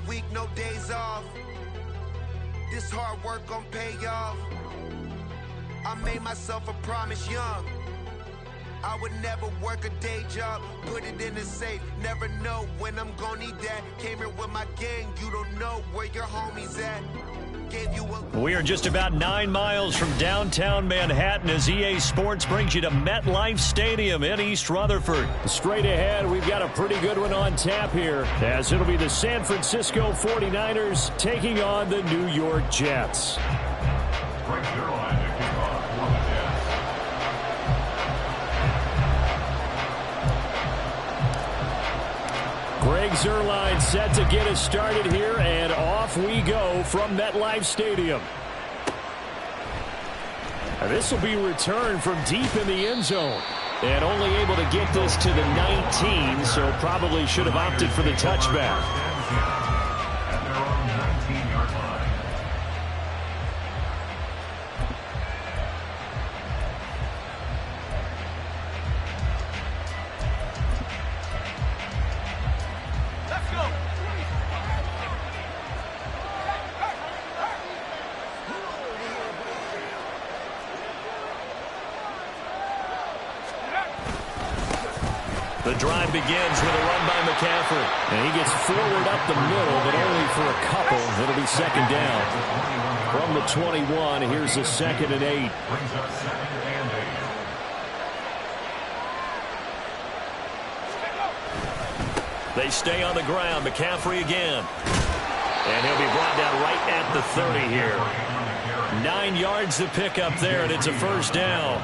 week, no days off. This hard work gon' pay off. I made myself a promise young. I would never work a day job, put it in the safe. Never know when I'm gon' need that. Came here with my gang, you don't know where your homies at. We are just about 9 miles from downtown Manhattan as EA Sports brings you to MetLife Stadium in East Rutherford. Straight ahead, we've got a pretty good one on tap here, as it'll be the San Francisco 49ers taking on the New York Jets. Greg Zuerlein set to get us started here, and off we go from MetLife Stadium. And this will be returned from deep in the end zone. And only able to get this to the 19, so probably should have opted for the touchback. The drive begins with a run by McCaffrey. And he gets forward up the middle, but only for a couple. It'll be second down. From the 21, here's a 2nd and 8. They stay on the ground. McCaffrey again. And he'll be brought down right at the 30 here. 9 yards to pick up there, and it's a first down.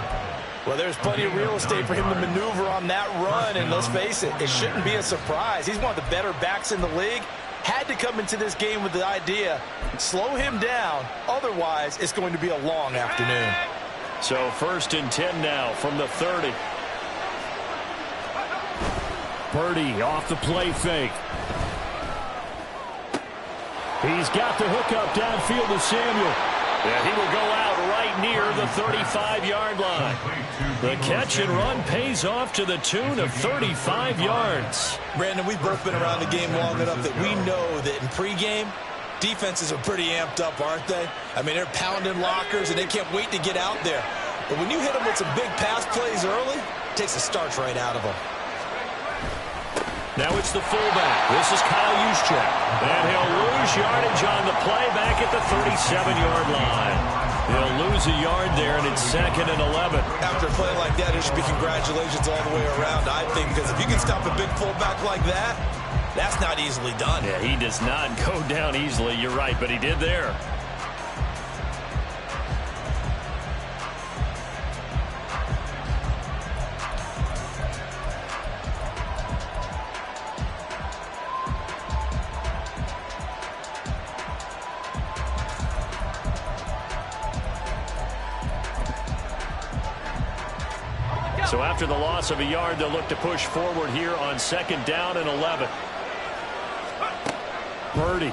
Well, there's plenty of real estate for him to maneuver on that run, and let's face it, it shouldn't be a surprise. He's one of the better backs in the league. Had to come into this game with the idea, slow him down, otherwise it's going to be a long afternoon. So 1st and 10 now from the 30. Purdy off the play fake. He's got the hookup downfield to Samuel. And he will go out right near the 35-yard line. The catch and run pays off to the tune of 35 yards. Brandon, we've both been around the game long enough that we know that in pregame, defenses are pretty amped up, aren't they? I mean, they're pounding lockers, and they can't wait to get out there. But when you hit them with some big pass plays early, it takes the starch right out of them. Now it's the fullback. This is Kyle Juszczyk. And he'll lose yardage on the play back at the 37-yard line. He'll lose a yard there, and it's 2nd and 11. After a play like that, there should be congratulations all the way around, I think, because if you can stop a big fullback like that, that's not easily done. Yeah, he does not go down easily. You're right, but he did there. So after the loss of a yard, they'll look to push forward here on 2nd down and 11. Purdy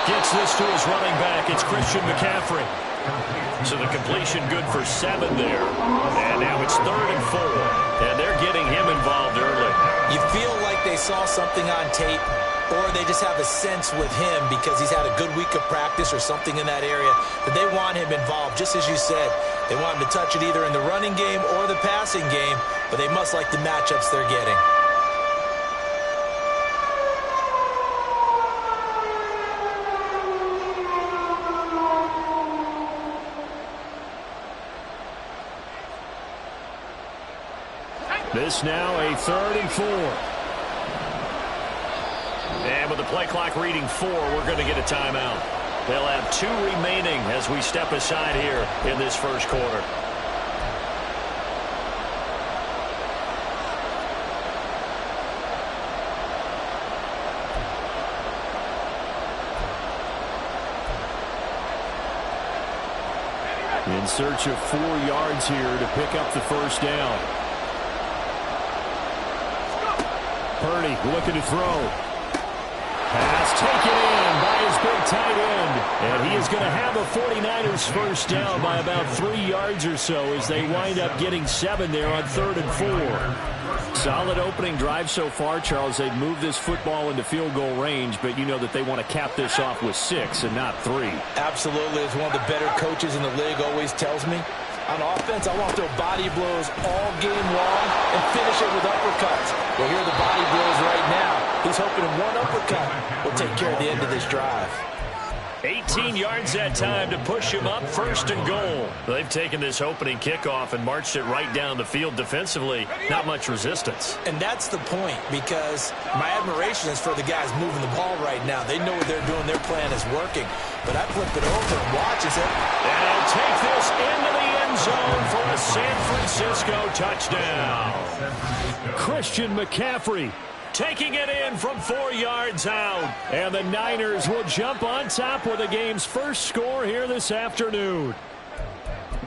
gets this to his running back. It's Christian McCaffrey. So the completion good for 7 there. And now it's 3rd and 4. And they're getting him involved early. You feel like they saw something on tape, or they just have a sense with him because he's had a good week of practice or something in that area, that they want him involved, just as you said. They want him to touch it either in the running game or the passing game, but they must like the matchups they're getting. This now a 3rd and 4. And with the play clock reading 4, we're going to get a timeout. They'll have 2 remaining as we step aside here in this first quarter. In search of 4 yards here to pick up the first down. Purdy looking to throw. Pass taken in by his big tight end. And he is going to have a 49ers first down by about 3 yards or so as they wind up getting 7 there on 3rd and 4. Solid opening drive so far, Charles. They've moved this football into field goal range, but you know that they want to cap this off with 6 and not 3. Absolutely. As one of the better coaches in the league always tells me, on offense, I want to throw body blows all game long and finish it with uppercuts. Well, here are the body blows right now. He's hoping one uppercut will take care of the end of this drive. 18 yards that time to push him up, 1st and goal. They've taken this opening kickoff and marched it right down the field defensively. Not much resistance. And that's the point, because my admiration is for the guys moving the ball right now. They know what they're doing. Their plan is working. But I flip it over and watch as and he'll take this into the end zone for a San Francisco touchdown. Christian McCaffrey taking it in from 4 yards out. And the Niners will jump on top with the game's first score here this afternoon.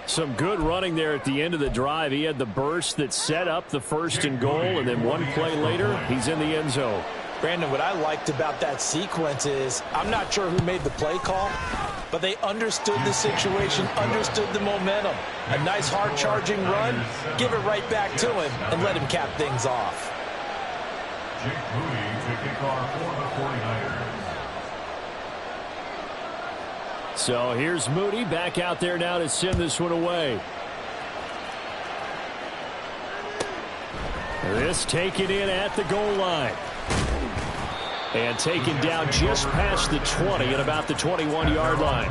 Some good running there at the end of the drive. He had the burst that set up the 1st and goal, and then one play later, he's in the end zone. Brandon, what I liked about that sequence is I'm not sure who made the play call, but they understood the situation, understood the momentum. A nice hard-charging run, give it right back to him, and let him cap things off. Jake Moody to kick off for the 49ers. So here's Moody back out there now to send this one away. This taken in at the goal line. And taken down just past the 20 at about the 21-yard line.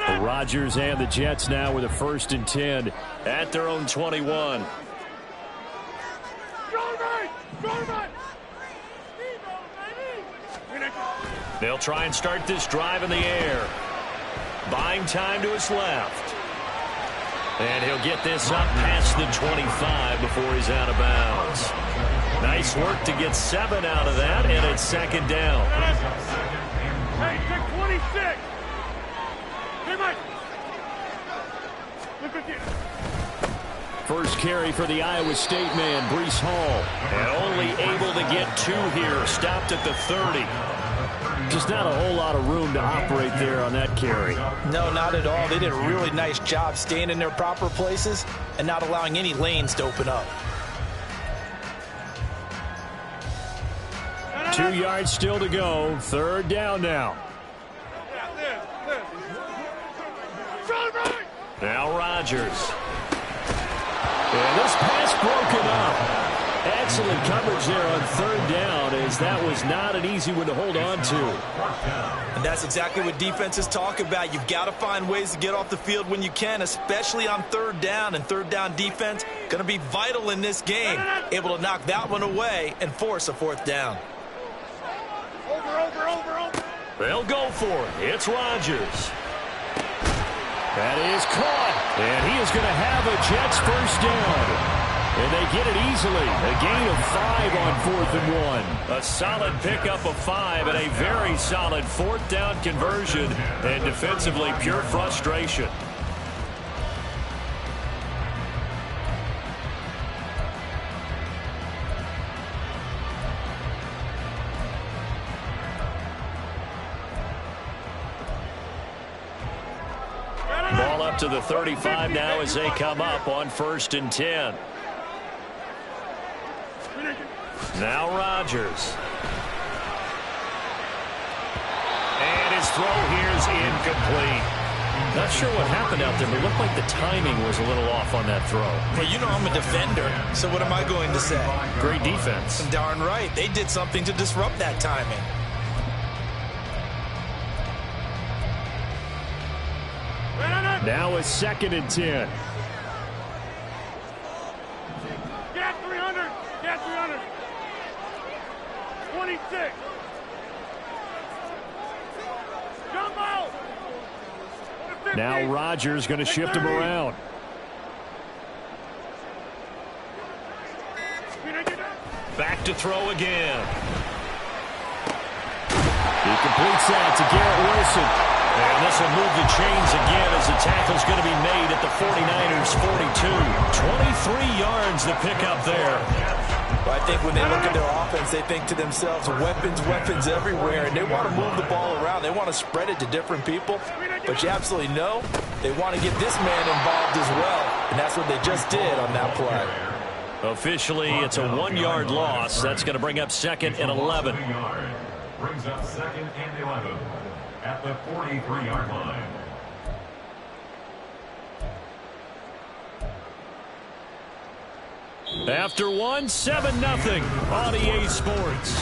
The Rodgers and the Jets now with a 1st and 10 at their own 21. They'll try and start this drive in the air. Buying time to his left. And he'll get this up past the 25 before he's out of bounds. Nice work to get 7 out of that, and it's 2nd down. Hey, pick 26. Hey, Mike. Look at you. First carry for the Iowa State man, Breece Hall. And only able to get 2 here, stopped at the 30. Just not a whole lot of room to operate there on that carry. No, not at all. They did a really nice job staying in their proper places and not allowing any lanes to open up. 2 yards still to go. 3rd down now. Now Rodgers. And this pass broken up. Excellent coverage there on 3rd down, as that was not an easy one to hold on to. And that's exactly what defenses talk about. You've got to find ways to get off the field when you can, especially on 3rd down. And 3rd down defense going to be vital in this game. Able to knock that one away and force a 4th down. Over. They'll go for it. It's Rodgers. That is caught. And he is going to have a Jets 1st down. And they get it easily. A gain of 5 on 4th and 1. A solid pickup of 5 and a very solid 4th down conversion. And defensively, pure frustration. Ball up to the 35 now as they come up on 1st and 10. Now Rodgers. And his throw here is incomplete. Not sure what happened out there, but it looked like the timing was a little off on that throw. Well, you know I'm a defender, so what am I going to say? Great defense. Darn right. They did something to disrupt that timing. Now it's 2nd and 10. Get 300. Get 300. 26. Jump out. Now Rodgers going to shift him around. Back to throw again. He completes that to Garrett Wilson. And this will move the chains again as the tackle's going to be made at the 49ers 42. 23 yards to pick up there. Well, I think when they look at their offense, they think to themselves, weapons everywhere, and they want to move the ball around. They want to spread it to different people. But you absolutely know they want to get this man involved as well, and that's what they just did on that play. Officially, it's a 1-yard loss. That's going to bring up 2nd and 11. Brings up 2nd and 11 at the 43-yard line. After 1, 7-0 on EA Sports.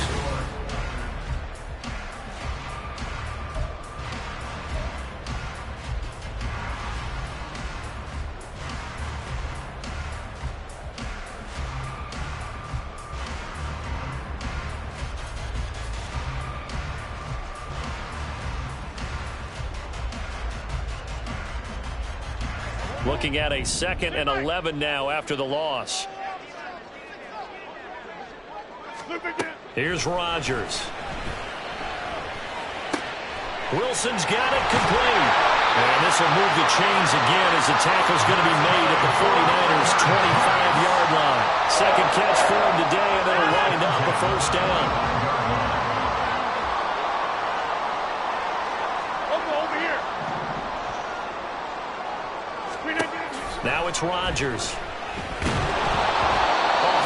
Looking at a 2nd and 11 now after the loss. Here's Rodgers. Wilson's got it complete. And this will move the chains again as the tackle's going to be made at the 49ers' 25-yard line. Second catch for him today, and it'll wind up a first down. Over here. Now it's Rodgers.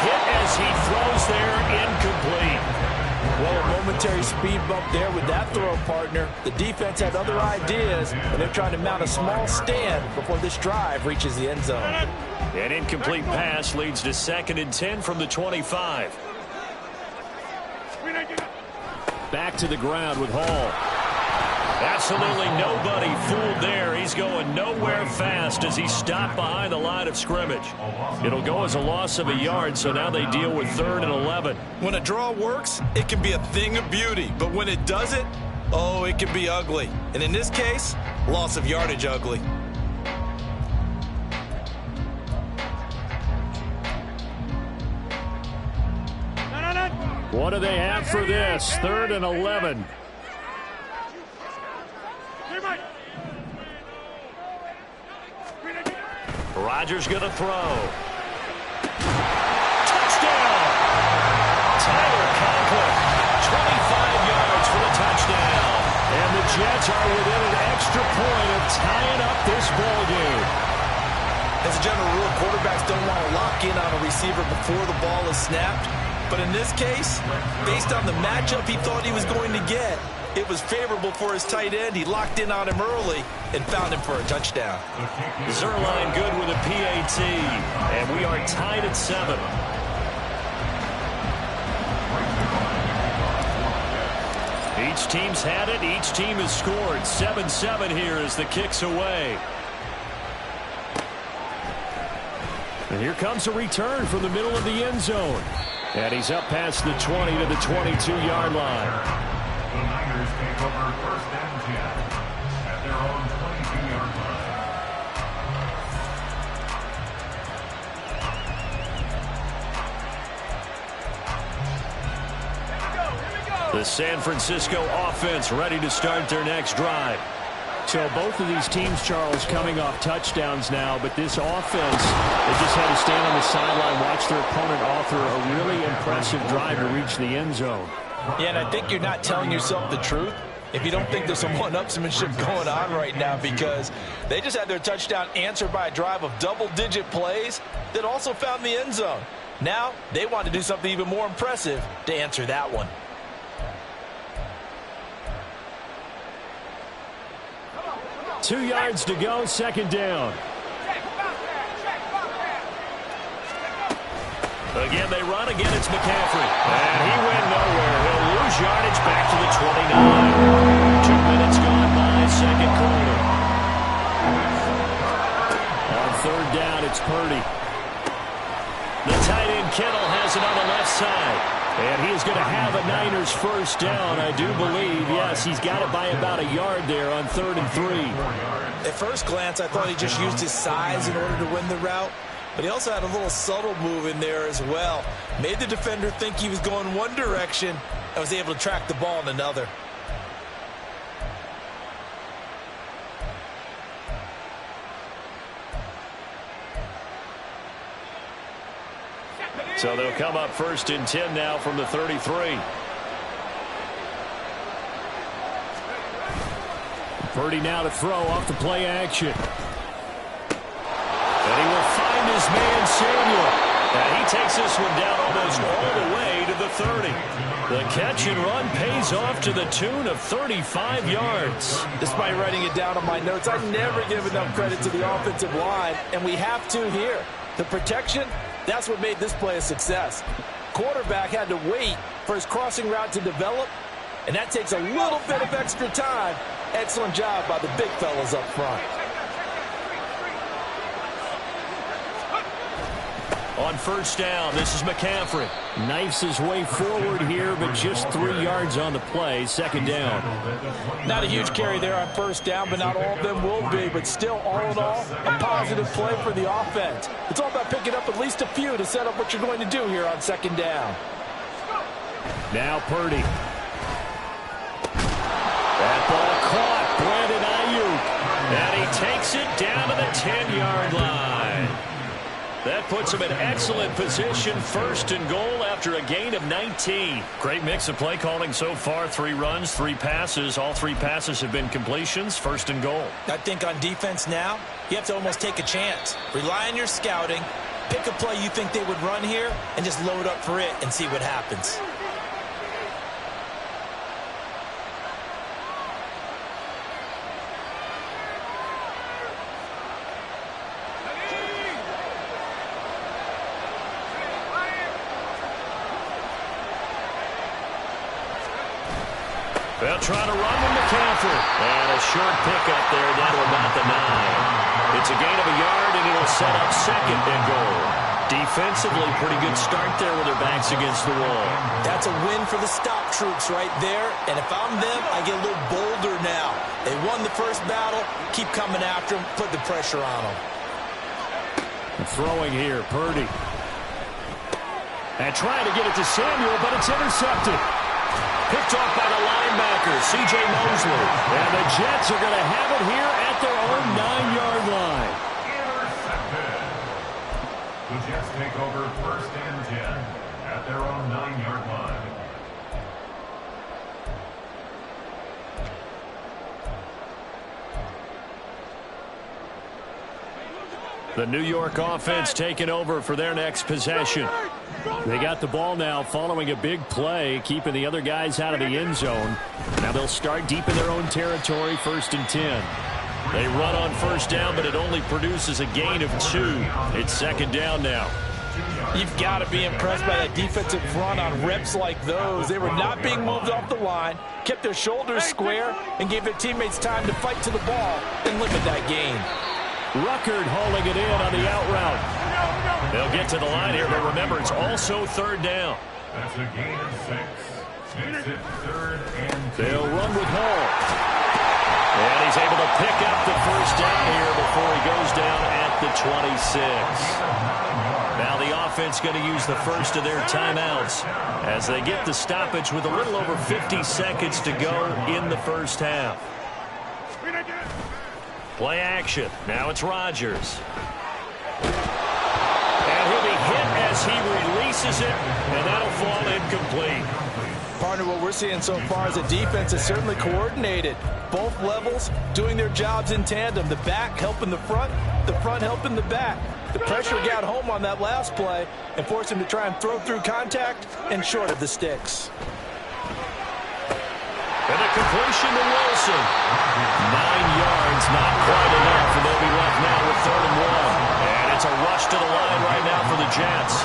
Hit as he throws there, incomplete. Well, a momentary speed bump there with that throw, partner. The defense had other ideas, and they're trying to mount a small stand before this drive reaches the end zone. An incomplete pass leads to 2nd and 10 from the 25. Back to the ground with Hall. Absolutely nobody fooled there. He's going nowhere fast as he stopped behind the line of scrimmage. It'll go as a loss of a yard, so now they deal with 3rd and 11. When a draw works, it can be a thing of beauty. But when it doesn't, oh, it can be ugly. And in this case, loss of yardage ugly. What do they have for this? 3rd and 11. Rodgers going to throw. Touchdown! Tyler Conklin, 25 yards for the touchdown. And the Jets are within an extra point of tying up this ball game. As a general rule, quarterbacks don't want to lock in on a receiver before the ball is snapped. But in this case, based on the matchup he thought he was going to get, it was favorable for his tight end. He locked in on him early and found him for a touchdown. Zerline good with a PAT. And we are tied at 7. Each team's had it. Each team has scored. 7-7 here as the kick's away. And here comes a return from the middle of the end zone. And he's up past the 20 to the 22-yard line. The Niners take over 1st and 10 at their own 22-yard line. The San Francisco offense ready to start their next drive. So both of these teams, Charles, coming off touchdowns now, but this offense, they just had to stand on the sideline, watch their opponent author a really impressive drive to reach the end zone. Yeah, and I think you're not telling yourself the truth if you don't think there's some one-upsmanship going on right now, because they just had their touchdown answered by a drive of double-digit plays that also found the end zone. Now they want to do something even more impressive to answer that one. Two yards to go, 2nd down. Again, they run. Again, it's McCaffrey. And he went nowhere. He'll lose yardage back to the 29. 2 minutes gone by, 2nd quarter. On 3rd down, it's Purdy. The tight end Kittle has it on the left side. And he is going to have a Niners first down, I do believe. Yes, he's got it by about a yard there on 3rd and 3. At first glance, I thought he just used his size in order to win the route. But he also had a little subtle move in there as well. Made the defender think he was going one direction and was able to track the ball in another. So they'll come up 1st and 10 now from the 33. Purdy now to throw off the play action. And he will find his man Samuel. And he takes this one down almost all the way to the 30. The catch and run pays off to the tune of 35 yards. Despite writing it down on my notes, I never give enough credit to the offensive line, and we have to here. The protection, that's what made this play a success. Quarterback had to wait for his crossing route to develop, and that takes a little bit of extra time. Excellent job by the big fellas up front. On first down, this is McCaffrey. Knifes his way forward here, but just 3 yards on the play. Second down. Not a huge carry there on first down, but not all of them will be. But still, all in all, a positive play for the offense. It's all about picking up at least a few to set up what you're going to do here on second down. Now Purdy. That ball caught. Brandon Ayuk. And he takes it down to the 10-yard line. That puts him in excellent position, first and goal after a gain of 19. Great mix of play calling so far. 3 runs, 3 passes. All 3 passes have been completions, first and goal. I think on defense now, you have to almost take a chance. Rely on your scouting, pick a play you think they would run here, and just load up for it and see what happens. They'll try to run with McCaffrey. And a short pickup there down to about the 9. It's a gain of a yard, and it'll set up second and goal. Defensively, pretty good start there with their backs against the wall. That's a win for the stop troops right there. And if I'm them, I get a little bolder now. They won the first battle. Keep coming after them. Put the pressure on them. Throwing here, Purdy. And trying to get it to Samuel, but it's intercepted. Picked off by the linebacker, C.J. Mosley. And the Jets are going to have it here at their own 9-yard line. Intercepted. The Jets take over first and 10 at their own 9-yard line. The New York offense taking over for their next possession. They got the ball now following a big play, keeping the other guys out of the end zone. Now they'll start deep in their own territory, first and 10. They run on first down, but it only produces a gain of 2. It's second down now. You've got to be impressed by that defensive front on reps like those. They were not being moved off the line, kept their shoulders square, and gave their teammates time to fight to the ball and limit that gain. Ruckert hauling it in on the out route. They'll get to the line here, but remember, it's also third down. That's a gain of 6. Makes it third and 2. They'll run with Hall. And he's able to pick up the first down here before he goes down at the 26. Now the offense going to use the first of their timeouts as they get the stoppage with a little over 50 seconds to go in the first half. Play action. Now it's Rodgers. And he'll be hit as he releases it, and that'll fall incomplete. Partner, what we're seeing so far is the defense is certainly coordinated. Both levels doing their jobs in tandem. The back helping the front helping the back. The pressure got home on that last play and forced him to try and throw through contact and short of the sticks. And a completion to Wilson. 9 yards, not quite enough, and they'll be left now with 3rd and 1. And it's a rush to the line right now for the Jets.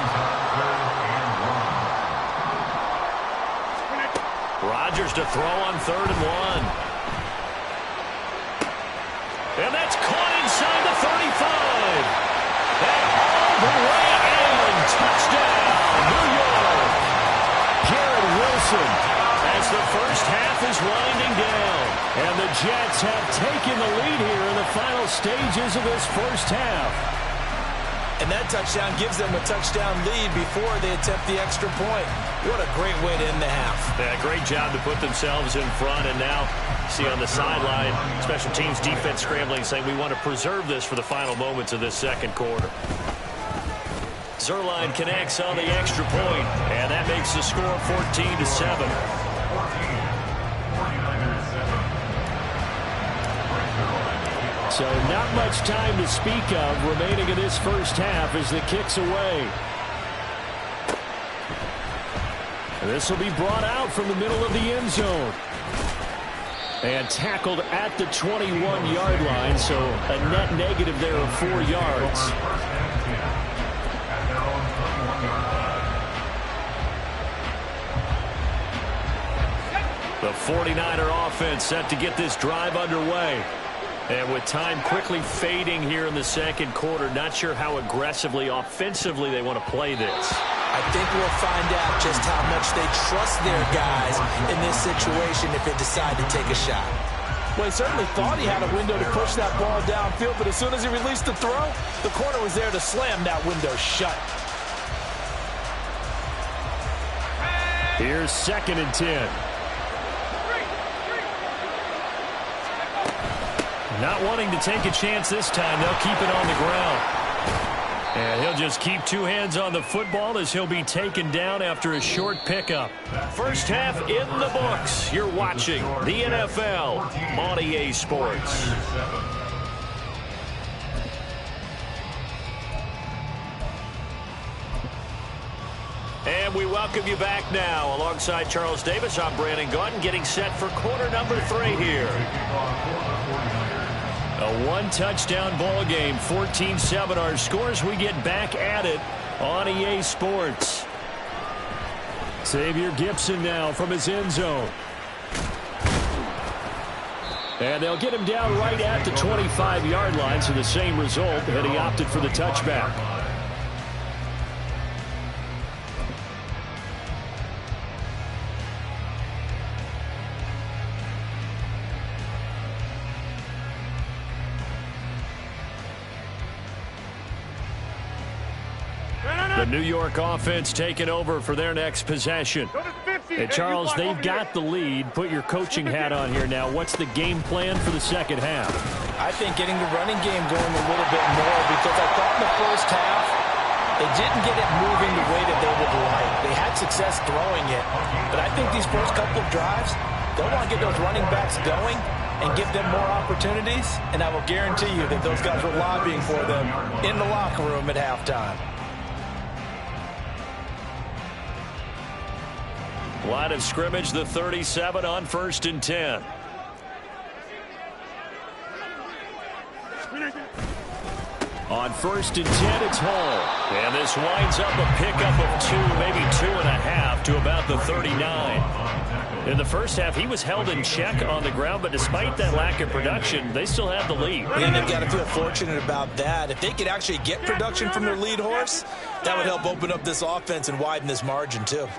Rodgers to throw on 3rd and 1. And that's caught inside the 35. And all the way in. Touchdown, New York. Garrett Wilson. As the first half is winding down. And the Jets have taken the lead here in the final stages of this first half. And that touchdown gives them a touchdown lead before they attempt the extra point. What a great way to end the half. Yeah, great job to put themselves in front. And now, see on the sideline, special teams defense scrambling, saying we want to preserve this for the final moments of this second quarter. Zerline connects on the extra point, and that makes the score 14-7. So not much time to speak of remaining in this first half as the kick's away. This will be brought out from the middle of the end zone. And tackled at the 21-yard line, so a net negative there of 4 yards. The 49er offense set to get this drive underway. And with time quickly fading here in the second quarter, not sure how aggressively, offensively they want to play this. I think we'll find out just how much they trust their guys in this situation if they decide to take a shot. Well, he certainly thought he had a window to push that ball downfield, but as soon as he released the throw, the corner was there to slam that window shut. Here's 2nd and 10. Not wanting to take a chance this time, they'll keep it on the ground. And he'll just keep 2 hands on the football as he'll be taken down after a short pickup. First half in the books. You're watching the NFL on EA Sports. And we welcome you back now. Alongside Charles Davis, I'm Brandon Gaudin, getting set for quarter number 3 here. A 1-touchdown ball game, 14-7 our scores. We get back at it on EA Sports. Xavier Gipson now from his end zone. And they'll get him down right at the 25-yard line, so the same result, and he opted for the touchback. The New York offense taking over for their next possession. And Charles, they've got the lead. Put your coaching hat on here now. What's the game plan for the second half? I think getting the running game going a little bit more, because I thought in the first half they didn't get it moving the way that they would like. They had success throwing it, but I think these first couple of drives, they'll want to get those running backs going and give them more opportunities, and I will guarantee you that those guys were lobbying for them in the locker room at halftime. Line of scrimmage, the 37 on 1st and 10. On 1st and 10, it's Hall. And this winds up a pickup of 2, maybe 2.5 to about the 39. In the first half, he was held in check on the ground, but despite that lack of production, they still have the lead. And they've got to feel fortunate about that. If they could actually get production from their lead horse, that would help open up this offense and widen this margin, too.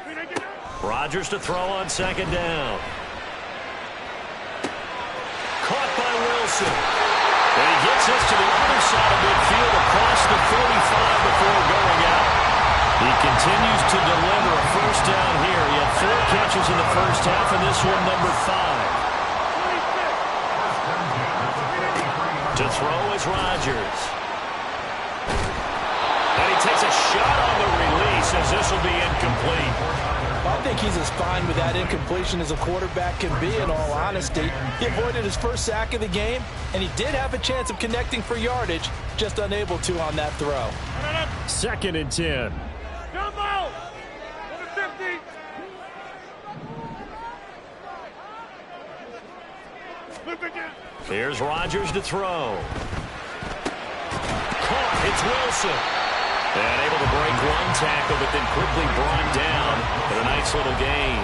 Rodgers to throw on 2nd down. Caught by Wilson. And he gets this to the other side of midfield across the 45 before going out. He continues to deliver a first down here. He had 4 catches in the first half, and this one number 5. To throw is Rodgers. And he takes a shot on the release as this will be incomplete. I think he's as fine with that incompletion as a quarterback can be, in all honesty. He avoided his first sack of the game, and he did have a chance of connecting for yardage, just unable to on that throw. 2nd and 10. Jump out! Number 50! Look again! Here's Rodgers to throw. Caught. It's Wilson. And able to break one tackle, but then quickly brought down for a nice little gain.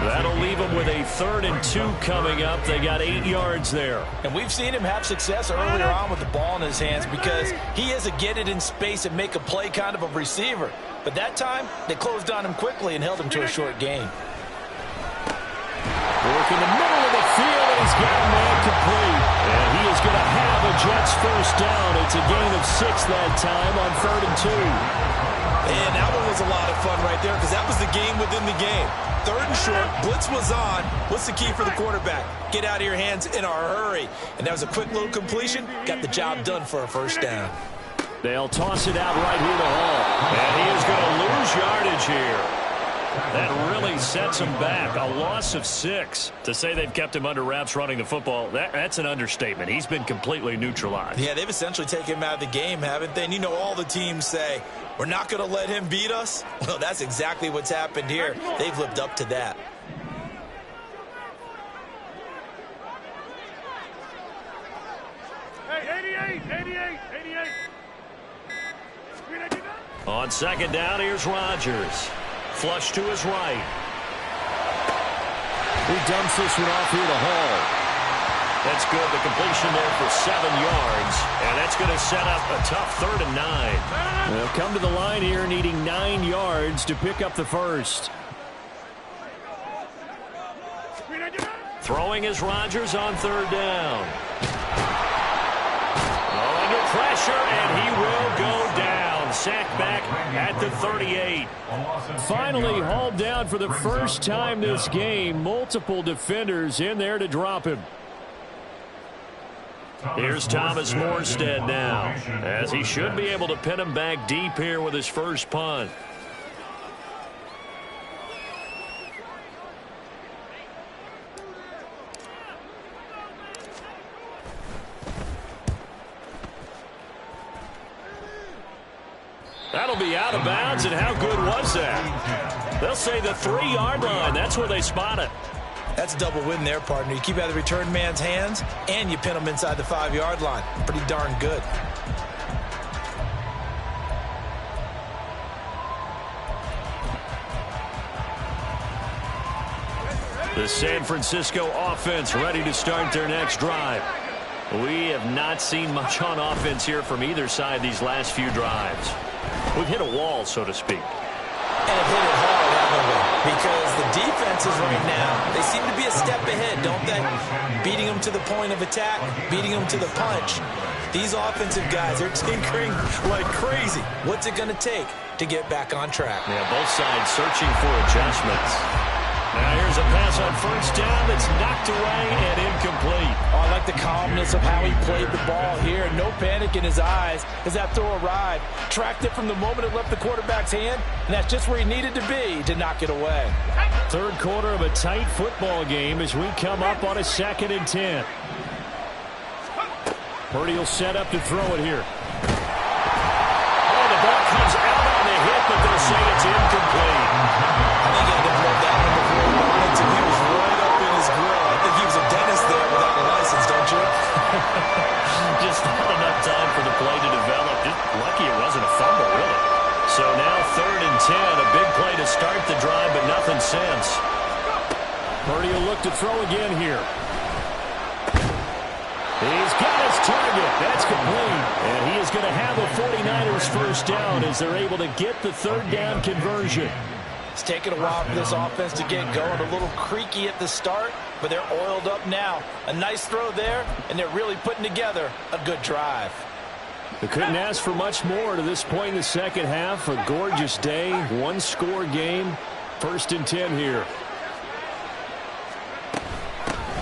That'll leave them with a 3rd and 2 coming up. They got 8 yards there. And we've seen him have success earlier on with the ball in his hands, because he is a get it in space and make a play kind of a receiver. But that time, they closed on him quickly and held him to a short gain. Work in the middle of the field, and he's got a man complete. And he is going to have a Jets first down. It's a gain of 6 that time on 3rd and 2. And that one was a lot of fun right there, because that was the game within the game. 3rd and short, blitz was on. What's the key for the quarterback? Get out of your hands in a hurry. And that was a quick little completion. Got the job done for a first down. They'll toss it out right here to Hall. And he is going to lose yardage here. That really sets him back. A loss of 6. To say they've kept him under wraps running the football, that's an understatement. He's been completely neutralized. Yeah, they've essentially taken him out of the game, haven't they? And you know all the teams say, we're not going to let him beat us. Well, that's exactly what's happened here. They've lived up to that. Hey, 88. On second down, here's Rodgers. Flush to his right. He dumps this one off here to Hall. That's good. The completion there for 7 yards. And that's going to set up a tough 3rd and 9. They'll come to the line here needing 9 yards to pick up the first. Throwing is Rodgers on 3rd down. Under pressure, and he will go down. Sacked back at the 38. Finally hauled down for the first time this game. Multiple defenders in there to drop him. Here's Thomas Morstead now, as he should be able to pin him back deep here with his first punt. That'll be out of bounds, and how good was that? They'll say the 3-yard line. That's where they spot it. That's a double win there, partner. You keep out of the return man's hands, and you pin him inside the 5-yard line. Pretty darn good. The San Francisco offense ready to start their next drive. We have not seen much on offense here from either side these last few drives. We've hit a wall, so to speak. And have hit it hard, haven't we? Because the defenses right now, they seem to be a step ahead, don't they? Beating them to the point of attack, beating them to the punch. These offensive guys are tinkering like crazy. What's it going to take to get back on track? Yeah, both sides searching for adjustments. Now here's a pass on first down that's knocked away and incomplete. Oh, I like the calmness of how he played the ball here. No panic in his eyes as that throw arrived. Tracked it from the moment it left the quarterback's hand, and that's just where he needed to be to knock it away. Third quarter of a tight football game as we come up on a 2nd and 10. Purdy will set up to throw it here. Oh, the ball comes out on the hit, but they'll say it's incomplete. I think he had to blow that one before he wanted to. He was right up in his grill. I think he was a dentist there without a license, don't you? Just not enough time for the play to develop. Just lucky it wasn't a fumble, really. So now 3rd and 10, a big play to start the drive, but nothing since. Purdy will look to throw again here. He's got his target. That's complete. And he is going to have a 49ers first down as they're able to get the 3rd down conversion. It's taken a while for this offense to get going. A little creaky at the start, but they're oiled up now. A nice throw there, and they're really putting together a good drive. They couldn't ask for much more to this point in the second half. A gorgeous day, 1-score game. 1st and 10 here.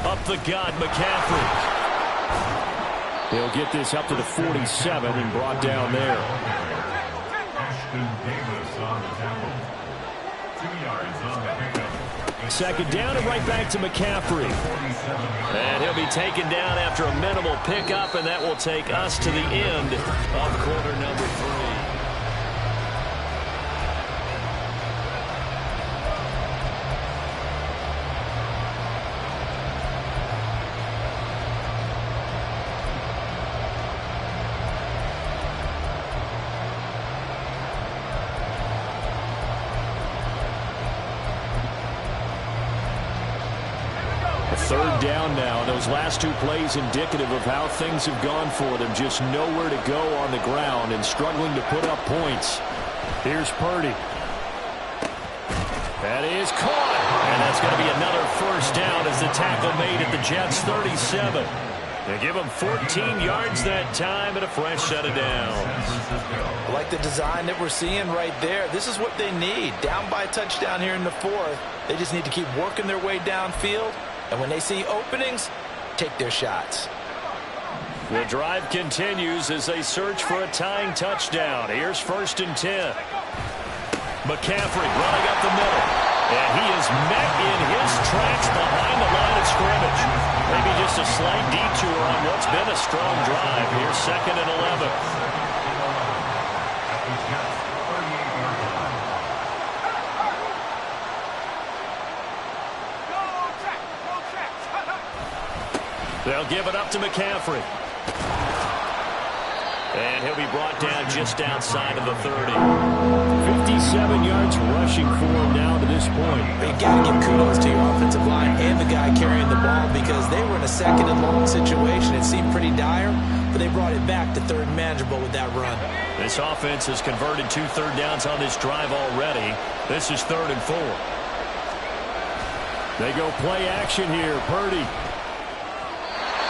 Up the gut, McCaffrey. He'll get this up to the 47 and brought down there. Second down and right back to McCaffrey. And he'll be taken down after a minimal pickup, and that will take us to the end of quarter number 3. Third down now. Those last 2 plays indicative of how things have gone for them. Just nowhere to go on the ground and struggling to put up points. Here's Purdy. That is caught. And that's going to be another first down as the tackle made at the Jets' 37. They give them 14 yards that time and a fresh set of downs. I like the design that we're seeing right there. This is what they need. Down by a touchdown here in the 4th. They just need to keep working their way downfield. And when they see openings, take their shots. The drive continues as they search for a tying touchdown. Here's 1st and 10. McCaffrey running up the middle. And he is met in his tracks behind the line of scrimmage. Maybe just a slight detour on what's been a strong drive. Here's 2nd and 11. They'll give it up to McCaffrey. And he'll be brought down just outside of the 30. 57 yards rushing for him now to this point. You got to give kudos to your offensive line and the guy carrying the ball because they were in a 2nd and long situation. It seemed pretty dire, but they brought it back to 3rd and manageable with that run. This offense has converted 2 third downs on this drive already. This is 3rd and 4. They go play action here. Purdy.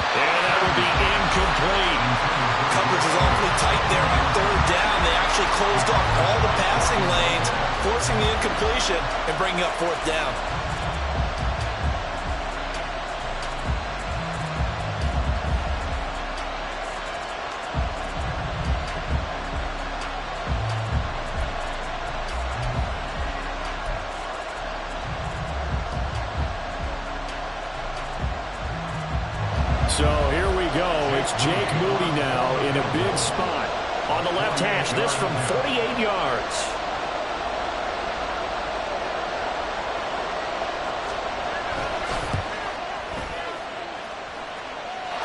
And that will be incomplete. Coverage is awfully tight there on 3rd down. They actually closed off all the passing lanes, forcing the incompletion and bringing up 4th down. So here we go. It's Jake Moody now in a big spot. On the left hash, this from 48 yards.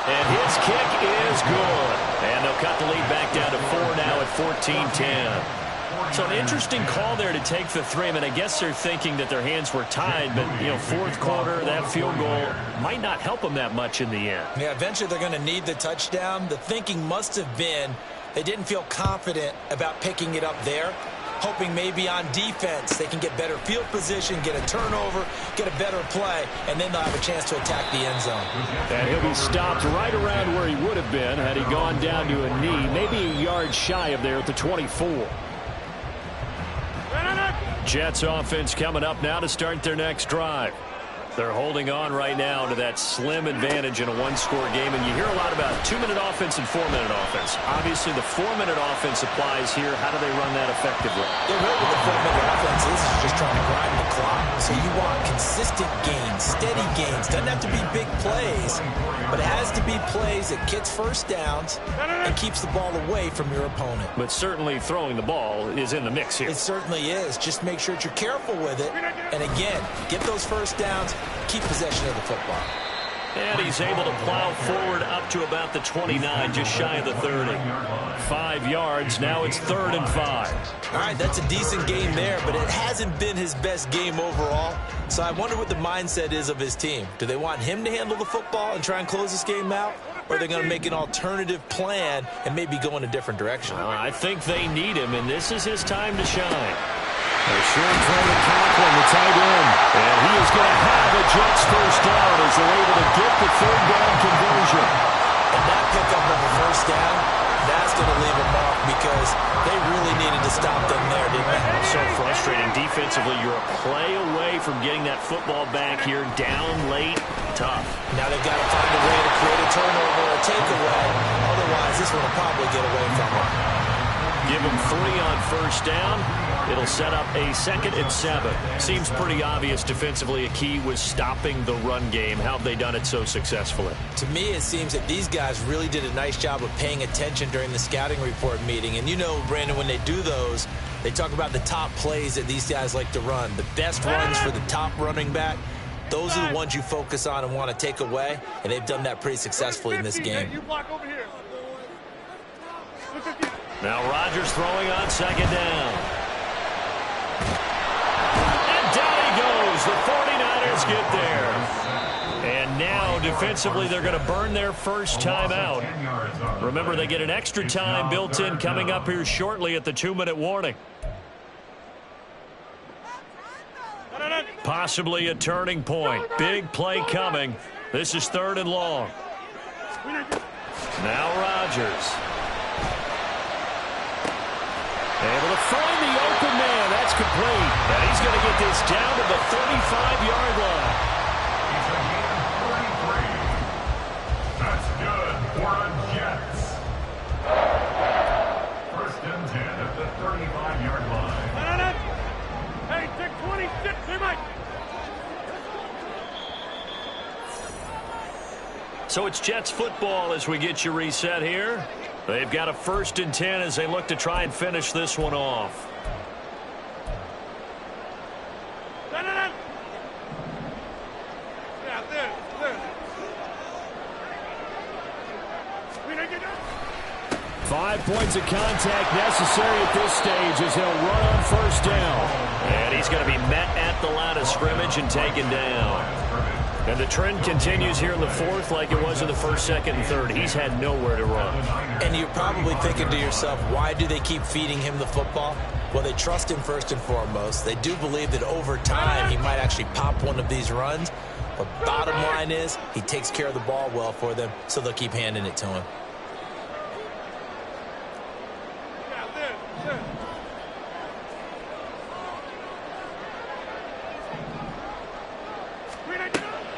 And his kick is good. And they'll cut the lead back down to 4 now at 14-10. So an interesting call there to take the 3. I mean, I guess they're thinking that their hands were tied, but, you know, 4th quarter, that field goal might not help them that much in the end. Yeah, eventually they're going to need the touchdown. The thinking must have been they didn't feel confident about picking it up there, hoping maybe on defense they can get better field position, get a turnover, get a better play, and then they'll have a chance to attack the end zone. And he'll be stopped right around where he would have been had he gone down to a knee, maybe a yard shy of there at the 24. Jets offense coming up now to start their next drive. They're holding on right now to that slim advantage in a one-score game, and you hear a lot about 2-minute offense and 4-minute offense. Obviously, the 4-minute offense applies here. How do they run that effectively? Yeah, really with the 4-minute offense, this is just trying to grind the clock. So you want consistent gains, steady gains. Doesn't have to be big plays, but it has to be plays that gets first downs and keeps the ball away from your opponent. But certainly throwing the ball is in the mix here. It certainly is. Just make sure that you're careful with it. And again, get those first downs, keep possession of the football. And he's able to plow forward up to about the 29, just shy of the 30. 5 yards. Now it's 3rd and 5. All right, that's a decent game there, but it hasn't been his best game overall. So I wonder what the mindset is of his team. Do they want him to handle the football and try and close this game out? Or are they going to make an alternative plan and maybe go in a different direction? Well, I think they need him, and this is his time to shine. A short throw to Conklin, the tight end. And he is going to have a Jets first down as they're able to get the 3rd down conversion. And that pickup of a first down, that's going to leave a mark because they really needed to stop them there, didn't they? So frustrating. Defensively, you're a play away from getting that football back here. Down late, tough. Now they've got to find a way to create a turnover or a takeaway. Otherwise, this one will probably get away from them. Give him 3 on first down. It'll set up a 2nd and 7. Seems pretty obvious defensively a key was stopping the run game. How have they done it so successfully? To me, it seems that these guys really did a nice job of paying attention during the scouting report meeting. And you know, Brandon, when they do those, they talk about the top plays that these guys like to run. The best runs for the top running back. Those are the ones you focus on and want to take away. And they've done that pretty successfully in this game. Now Rodgers throwing on 2nd down. And down he goes. The 49ers get there. And now defensively they're going to burn their first time out. Remember, they get an extra time built in coming up here shortly at the 2-minute warning. Possibly a turning point. Big play coming. This is 3rd and long. Now Rodgers. Able to find the open man. That's complete. And he's going to get this down to the 35-yard line. That's good for the Jets. 1st and 10 at the 35-yard line. So it's Jets football as we get you reset here. They've got a 1st and 10 as they look to try and finish this one off. Yeah, there. 5 points of contact necessary at this stage as he'll run on 1st down. And he's going to be met at the line of scrimmage and taken down. And the trend continues here in the 4th like it was in the 1st, 2nd, and 3rd. He's had nowhere to run. And you're probably thinking to yourself, why do they keep feeding him the football? Well, they trust him first and foremost. They do believe that over time he might actually pop one of these runs. But bottom line is he takes care of the ball well for them, so they'll keep handing it to him.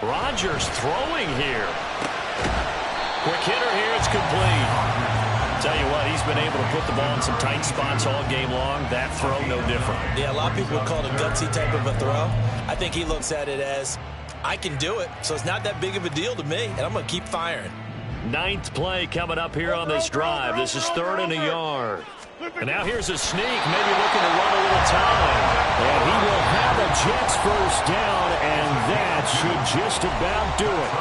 Rodgers throwing here. Quick hitter here. It's complete. Tell you what, he's been able to put the ball in some tight spots all game long. That throw, no different. Yeah, a lot of people would call it a gutsy type of a throw. I think he looks at it as, I can do it, so it's not that big of a deal to me, and I'm going to keep firing. 9th play coming up here on this drive. This is 3rd and a yard. And now here's a sneak, maybe looking to run a little time. And he will have a Jets 1st down, and that should just about do it.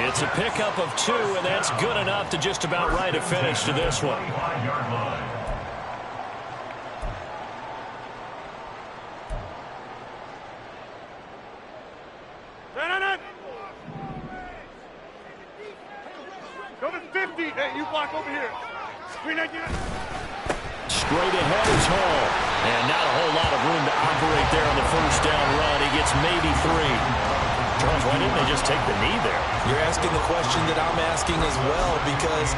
It's a pickup of 2, and that's good enough to just about write a finish to this one. Go to 50. Hey, you block over here. Straight ahead is Hall. And not a whole lot of room to operate there on the 1st down run. He gets maybe 3. Charles, why didn't they just take the knee there? You're asking the question that I'm asking as well, because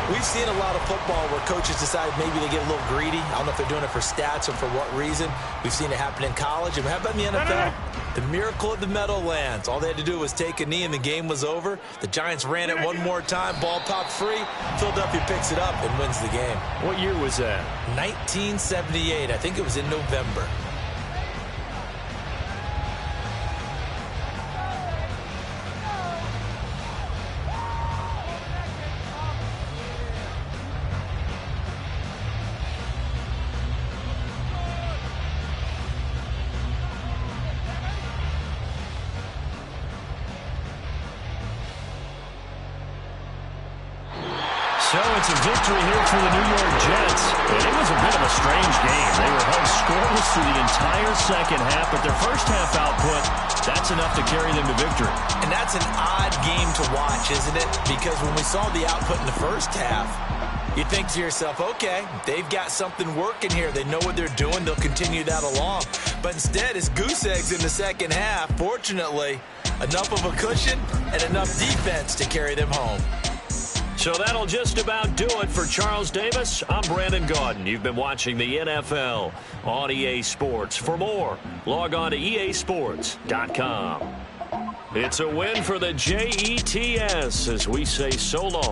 we've seen a lot of football where coaches decide maybe they get a little greedy. I don't know if they're doing it for stats or for what reason. We've seen it happen in college. And how about in the NFL? The miracle of the Meadowlands. All they had to do was take a knee and the game was over. The Giants ran it one more time. Ball popped free. Philadelphia picks it up and wins the game. What year was that? 1978. I think it was in November. So it's a victory here for the New York Jets. And it was a bit of a strange game. They were held scoreless through the entire 2nd half, but their 1st half output, that's enough to carry them to victory. And that's an odd game to watch, isn't it? Because when we saw the output in the 1st half, you think to yourself, okay, they've got something working here. They know what they're doing. They'll continue that along. But instead, it's goose eggs in the 2nd half. Fortunately, enough of a cushion and enough defense to carry them home. So that'll just about do it for Charles Davis. I'm Brandon Gaudin. You've been watching the NFL on EA Sports. For more, log on to easports.com. It's a win for the Jets as we say so long.